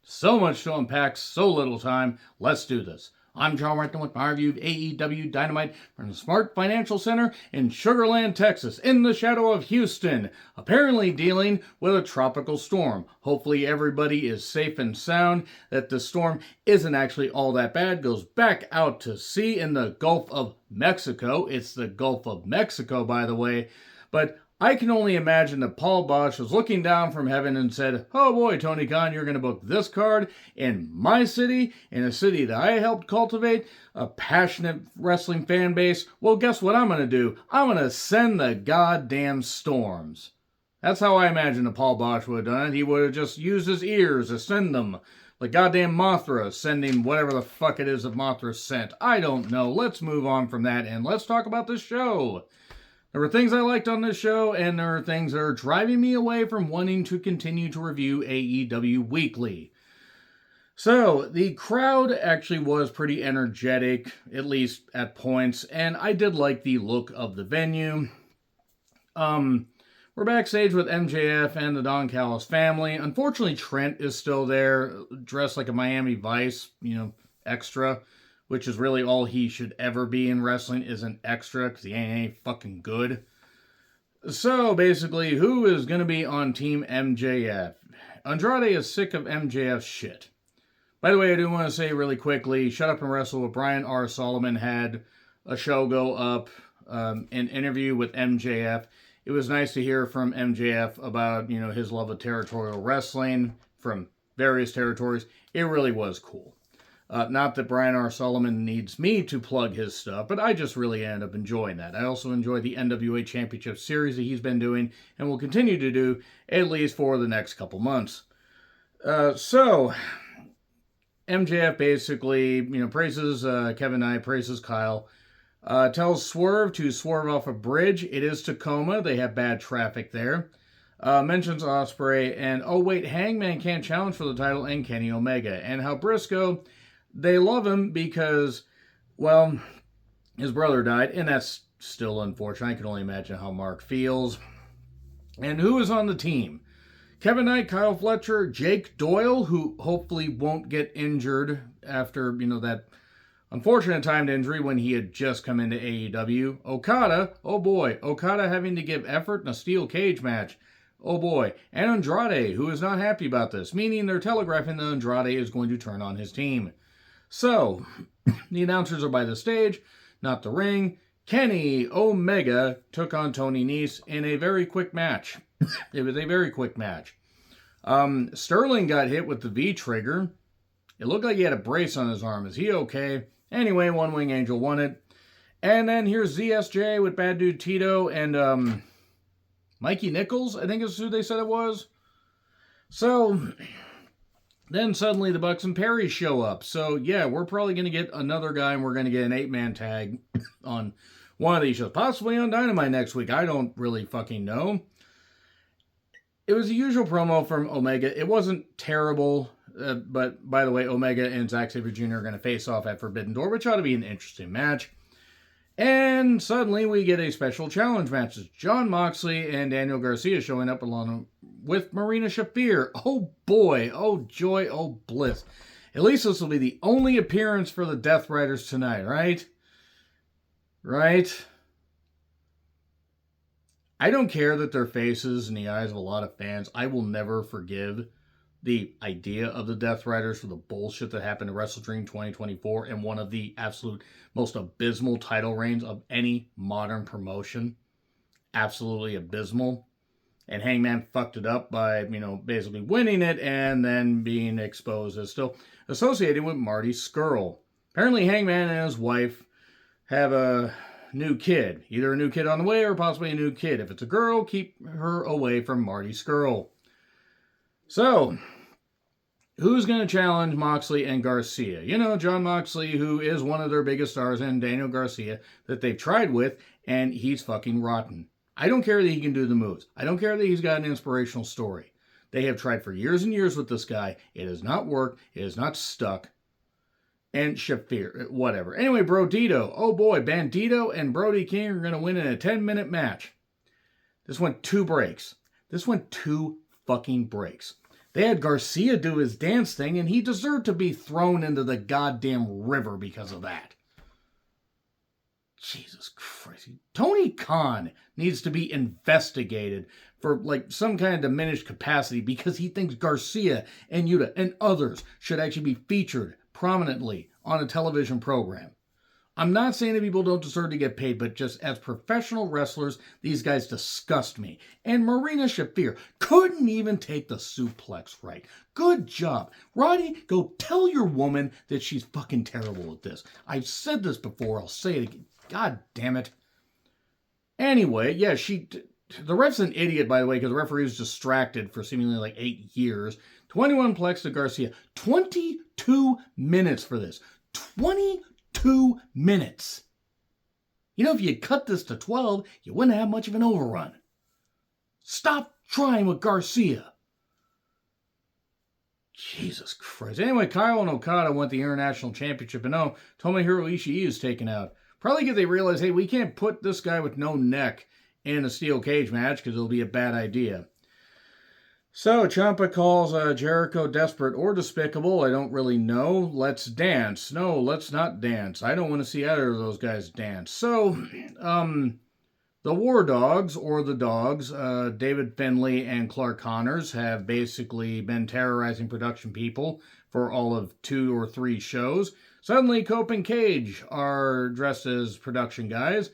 So much to unpack, so little time. Let's do this. I'm John Renton with my review of AEW Dynamite from the Smart Financial Center in Sugar Land, Texas, in the shadow of Houston, apparently dealing with a tropical storm. Hopefully everybody is safe and sound, that the storm isn't actually all that bad, goes back out to sea in the Gulf of Mexico. It's the Gulf of Mexico, by the way, but I can only imagine that Paul Bosch was looking down from heaven and said, "Oh boy, Tony Khan, you're going to book this card in my city, in a city that I helped cultivate, a passionate wrestling fan base. Well, guess what I'm going to do? I'm going to send the goddamn storms." That's how I imagine that Paul Bosch would have done it. He would have just used his ears to send them. Like goddamn Mothra sending whatever the fuck it is that Mothra sent. I don't know. Let's move on from that and let's talk about this show. There were things I liked on this show, and there are things that are driving me away from wanting to continue to review AEW weekly. So, the crowd actually was pretty energetic, at least at points, and I did like the look of the venue. We're backstage with MJF and the Don Callis family. Unfortunately, Trent is still there, dressed like a Miami Vice, extra. Which is really all he should ever be in wrestling, is an extra, because he ain't fucking good. So, basically, who is going to be on Team MJF? Andrade is sick of MJF's shit. By the way, I do want to say really quickly, Shut Up and Wrestle with Brian R. Solomon had a show go up, an interview with MJF. It was nice to hear from MJF about, his love of territorial wrestling from various territories. It really was cool. Not that Brian R. Solomon needs me to plug his stuff, but I just really end up enjoying that. I also enjoy the NWA Championship Series that he's been doing and will continue to do at least for the next couple months. So, MJF basically, praises Kevin Knight, praises Kyle, tells Swerve to swerve off a bridge. It is Tacoma. They have bad traffic there. Mentions Ospreay and, oh wait, Hangman can't challenge for the title and Kenny Omega. And how Briscoe, they love him because, well, his brother died, and that's still unfortunate. I can only imagine how Mark feels. And who is on the team? Kevin Knight, Kyle Fletcher, Jake Doyle, who hopefully won't get injured after, that unfortunate timed injury when he had just come into AEW. Okada, oh boy, Okada having to give effort in a steel cage match. Oh boy. And Andrade, who is not happy about this, meaning they're telegraphing that Andrade is going to turn on his team. So, the announcers are by the stage, not the ring. Kenny Omega took on Tony Nese in a very quick match. It was a very quick match. Sterling got hit with the V-trigger. It looked like he had a brace on his arm. Is he okay? Anyway, One Wing Angel won it. And then here's ZSJ with Bad Dude Tito and Mikey Nichols, I think is who they said it was. So, then suddenly the Bucks and Perry show up. So, yeah, we're probably going to get another guy, and we're going to get an 8-man tag on one of these shows. Possibly on Dynamite next week. I don't really fucking know. It was the usual promo from Omega. It wasn't terrible, but by the way, Omega and Zack Sabre Jr. are going to face off at Forbidden Door, which ought to be an interesting match. And suddenly we get a special challenge match. It's Jon Moxley and Daniel Garcia showing up along with Marina Shafir. Oh boy, oh joy, oh bliss. At least this will be the only appearance for the Death Riders tonight, right? Right? I don't care that their faces in the eyes of a lot of fans. I will never forgive the idea of the Death Riders for the bullshit that happened to Wrestle Dream 2024 and one of the absolute most abysmal title reigns of any modern promotion. Absolutely abysmal. And Hangman fucked it up by, basically winning it and then being exposed as still associated with Marty Scurll. Apparently Hangman and his wife have a new kid. Either a new kid on the way or possibly a new kid. If it's a girl, keep her away from Marty Scurll. So, who's going to challenge Moxley and Garcia? Jon Moxley, who is one of their biggest stars, and Daniel Garcia, that they've tried with, and he's fucking rotten. I don't care that he can do the moves. I don't care that he's got an inspirational story. They have tried for years and years with this guy. It has not worked. It has not stuck. And Shafir, whatever. Anyway, Brodito. Oh boy, Bandito and Brody King are going to win in a 10-minute match. This went 2 breaks. This went 2 fucking breaks. They had Garcia do his dance thing, and he deserved to be thrown into the goddamn river because of that. Jesus Christ. Tony Khan needs to be investigated for like some kind of diminished capacity because he thinks Garcia and Yuta and others should actually be featured prominently on a television program. I'm not saying that people don't deserve to get paid, but just as professional wrestlers, these guys disgust me. And Marina Shafir couldn't even take the suplex right. Good job. Roddy, go tell your woman that she's fucking terrible at this. I've said this before, I'll say it again. God damn it. Anyway, yeah, the ref's an idiot, by the way, because the referee was distracted for seemingly like 8 years. 21 plex to Garcia. 22 minutes for this. 22 minutes. You know, if you cut this to 12, you wouldn't have much of an overrun. Stop trying with Garcia. Jesus Christ. Anyway, Kyle and Okada won the International Championship, and no, Tomohiro Ishii is taken out. Probably because they realize, hey, we can't put this guy with no neck in a steel cage match because it'll be a bad idea. So, Ciampa calls Jericho desperate or despicable. I don't really know. Let's dance. No, let's not dance. I don't want to see either of those guys dance. So, the War Dogs, or the Dogs, David Finlay and Clark Connors, have basically been terrorizing production people for all of 2 or 3 shows. Suddenly, Cope and Cage are dressed as production guys.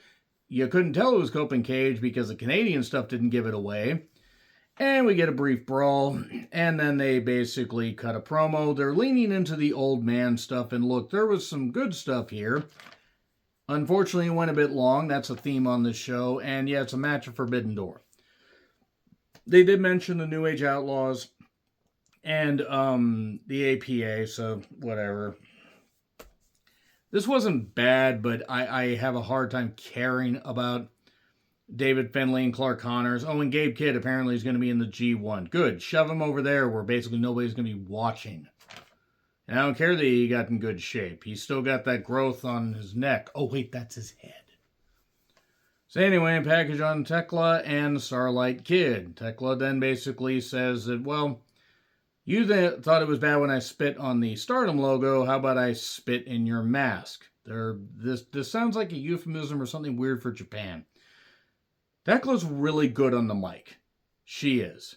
You couldn't tell it was Cope and Cage because the Canadian stuff didn't give it away. And we get a brief brawl, and then they basically cut a promo. They're leaning into the old man stuff, and look, there was some good stuff here. Unfortunately, it went a bit long. That's a theme on this show, and yeah, it's a match of Forbidden Door. They did mention the New Age Outlaws and the APA, so whatever. This wasn't bad, but I have a hard time caring about David Finlay and Clark Connors. Oh, and Gabe Kidd apparently is going to be in the G1. Good. Shove him over there where basically nobody's going to be watching. And I don't care that he got in good shape. He's still got that growth on his neck. Oh, wait, that's his head. So anyway, package on Tekla and Starlight Kid. Tekla then basically says that, well, you thought it was bad when I spit on the Stardom logo. How about I spit in your mask? This sounds like a euphemism or something weird for Japan. Tekla's really good on the mic. She is.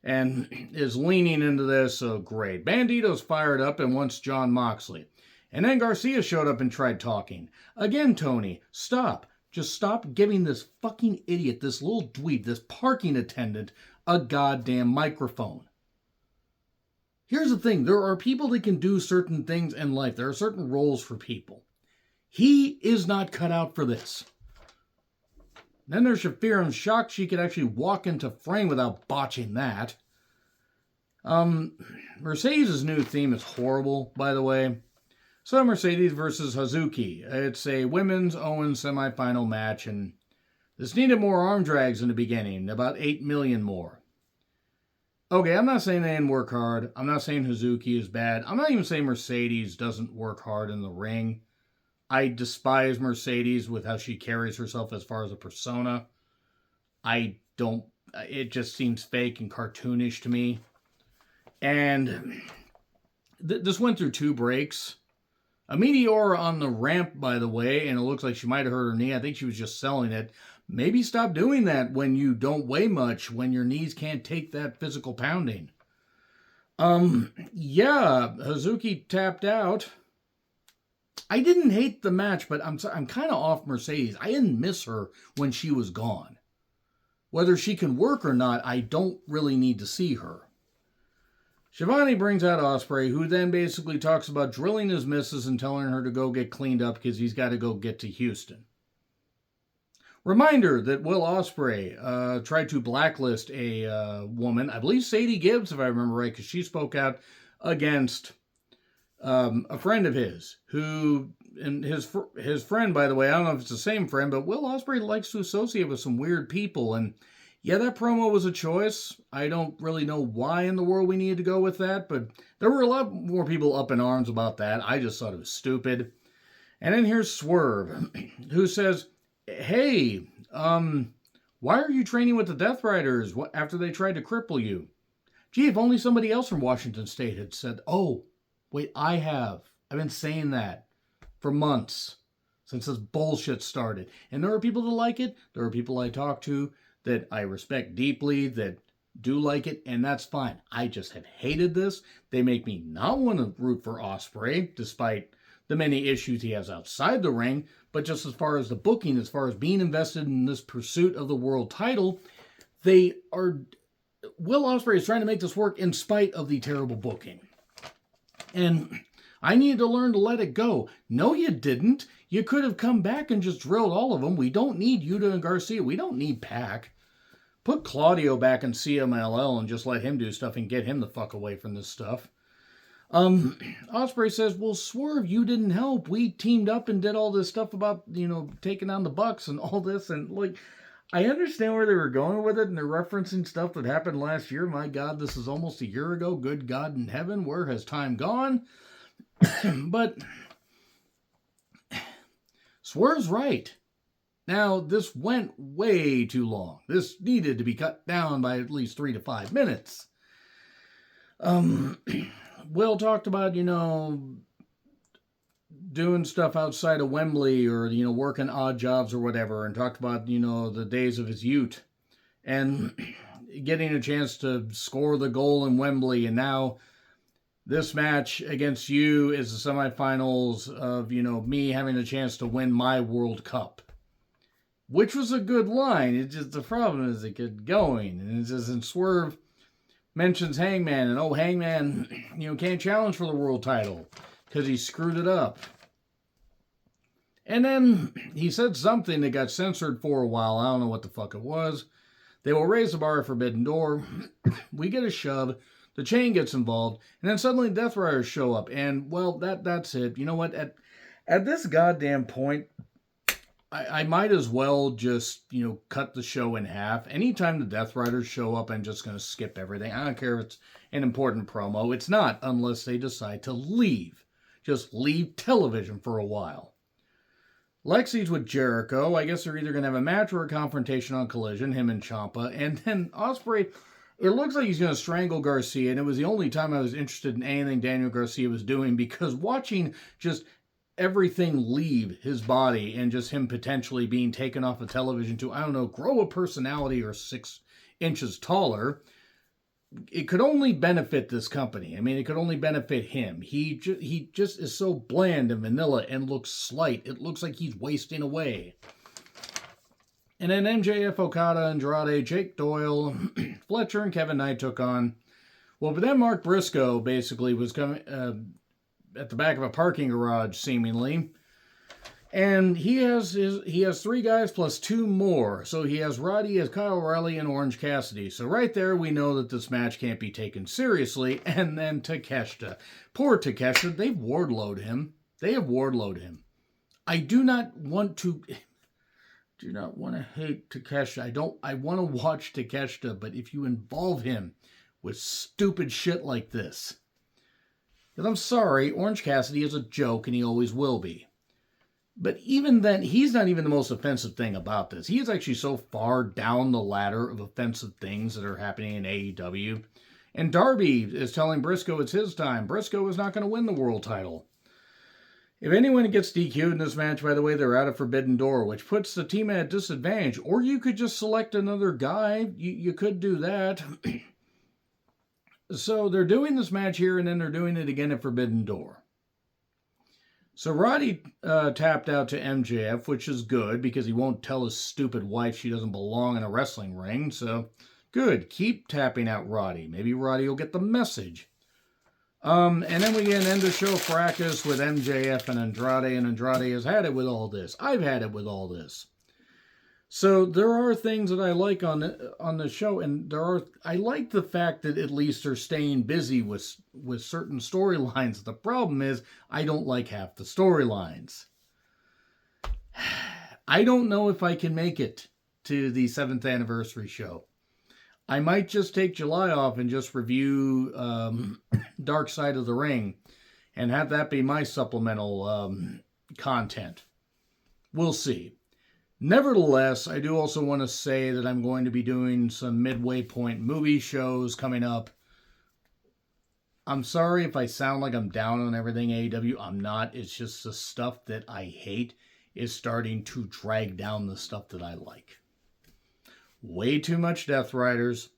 And is leaning into this, so great. Bandito's fired up and wants Jon Moxley. And then Garcia showed up and tried talking. Again, Tony, stop. Just stop giving this fucking idiot, this little dweeb, this parking attendant, a goddamn microphone. Here's the thing. There are people that can do certain things in life. There are certain roles for people. He is not cut out for this. Then there's Shafir. I'm shocked she could actually walk into frame without botching that. Mercedes' new theme is horrible, by the way. So Mercedes versus Hazuki. It's a women's Owen semifinal match, and this needed more arm drags in the beginning, about 8 million more. Okay, I'm not saying they didn't work hard. I'm not saying Hazuki is bad. I'm not even saying Mercedes doesn't work hard in the ring. I despise Mercedes with how she carries herself as far as a persona. It just seems fake and cartoonish to me. And this went through 2 breaks. A Meteora on the ramp, by the way, and it looks like she might have hurt her knee. I think she was just selling it. Maybe stop doing that when you don't weigh much, when your knees can't take that physical pounding. Yeah, Hazuki tapped out. I didn't hate the match, but I'm kind of off Mercedes. I didn't miss her when she was gone. Whether she can work or not, I don't really need to see her. Shivani brings out Ospreay, who then basically talks about drilling his missus and telling her to go get cleaned up because he's got to go get to Houston. Reminder that Will Ospreay tried to blacklist a woman, I believe Sadie Gibbs, if I remember right, because she spoke out against a friend of his, who, and his friend, by the way, I don't know if it's the same friend, but Will Ospreay likes to associate with some weird people, and yeah, that promo was a choice. I don't really know why in the world we needed to go with that, but there were a lot more people up in arms about that. I just thought it was stupid. And then here's Swerve, who says, hey, why are you training with the Death Riders after they tried to cripple you? Gee, if only somebody else from Washington State had said, oh, wait, I have. I've been saying that for months since this bullshit started. And there are people that like it. There are people I talk to that I respect deeply that do like it, and that's fine. I just have hated this. They make me not want to root for Ospreay, despite the many issues he has outside the ring, but just as far as the booking, as far as being invested in this pursuit of the world title, they are... Will Ospreay is trying to make this work in spite of the terrible booking. And I needed to learn to let it go. No, you didn't. You could have come back and just drilled all of them. We don't need Yuta and Garcia. We don't need Pac. Put Claudio back in CMLL and just let him do stuff and get him the fuck away from this stuff. Ospreay says, well, Swerve, you didn't help. We teamed up and did all this stuff about, taking down the Bucks and all this. And, I understand where they were going with it, and they're referencing stuff that happened last year. My God, this is almost a year ago. Good God in heaven, where has time gone? But Swerve's right. Now, this went way too long. This needed to be cut down by at least 3 to 5 minutes. Will talked about, doing stuff outside of Wembley or, working odd jobs or whatever, and talked about, the days of his youth and getting a chance to score the goal in Wembley. And now this match against you is the semifinals of, me having a chance to win my World Cup, which was a good line. It's just the problem is it kept going. And it says, and Swerve mentions Hangman, and Hangman, can't challenge for the world title because he screwed it up. And then he said something that got censored for a while. I don't know what the fuck it was. They will raise the bar at Forbidden Door. We get a shove. The chain gets involved. And then suddenly Death Riders show up. And, well, that's it. You know what? At this goddamn point, I might as well just, cut the show in half. Anytime the Death Riders show up, I'm just going to skip everything. I don't care if it's an important promo. It's not, unless they decide to leave. Just leave television for a while. Lexi's with Jericho. I guess they're either going to have a match or a confrontation on Collision, him and Ciampa. And then Ospreay, it looks like he's going to strangle Garcia. And it was the only time I was interested in anything Daniel Garcia was doing, because watching just everything leave his body and just him potentially being taken off of television to, grow a personality or 6 inches taller, it could only benefit this company. I mean, it could only benefit him. He just is so bland and vanilla and looks slight. It looks like he's wasting away. And then MJF, Okada, Andrade, Jake Doyle, Fletcher, and Kevin Knight took on. Well, but then Mark Briscoe basically was coming at the back of a parking garage, seemingly. And he has 3 guys plus 2 more. So he has Roddy, as Kyle O'Reilly, and Orange Cassidy. So right there, we know that this match can't be taken seriously. And then Takeshita. Poor Takeshita. They've Wardlowed him. They have Wardlowed him. I do not want to hate Takeshita. I want to watch Takeshita, but if you involve him with stupid shit like this. Because I'm sorry, Orange Cassidy is a joke, and he always will be. But even then, he's not even the most offensive thing about this. He is actually so far down the ladder of offensive things that are happening in AEW. And Darby is telling Briscoe it's his time. Briscoe is not going to win the world title. If anyone gets DQ'd in this match, by the way, they're out of Forbidden Door, which puts the team at a disadvantage. Or you could just select another guy. You could do that. So they're doing this match here, and then they're doing it again at Forbidden Door. So Roddy tapped out to MJF, which is good, because he won't tell his stupid wife she doesn't belong in a wrestling ring. So, good. Keep tapping out Roddy. Maybe Roddy will get the message. And then we get an end of show fracas with MJF and Andrade has had it with all this. I've had it with all this. So there are things that I like on the show, and I like the fact that at least they're staying busy with certain storylines. The problem is I don't like half the storylines. I don't know if I can make it to the 7th anniversary show. I might just take July off and just review Dark Side of the Ring and have that be my supplemental content. We'll see. Nevertheless, I do also want to say that I'm going to be doing some midway point movie shows coming up I'm sorry if I sound like I'm down on everything AEW. I'm not. It's just the stuff that I hate is starting to drag down the stuff that I like. Way too much Death Riders.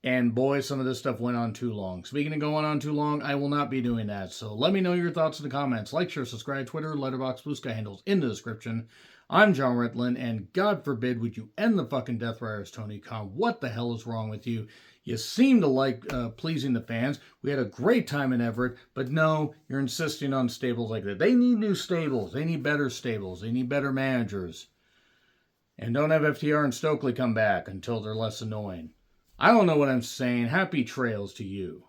And boy, some of this stuff went on too long. Speaking of going on too long, I will not be doing that. So let me know your thoughts in the comments. Like, share, subscribe, Twitter, Letterboxd, Blue Sky handles in the description. I'm John Ritlin, and God forbid would you end the fucking Death Riders, Tony Khan. What the hell is wrong with you? You seem to like pleasing the fans. We had a great time in Everett, but no, you're insisting on stables like that. They need new stables. They need better stables. They need better managers. And don't have FTR and Stokely come back until they're less annoying. I don't know what I'm saying. Happy trails to you.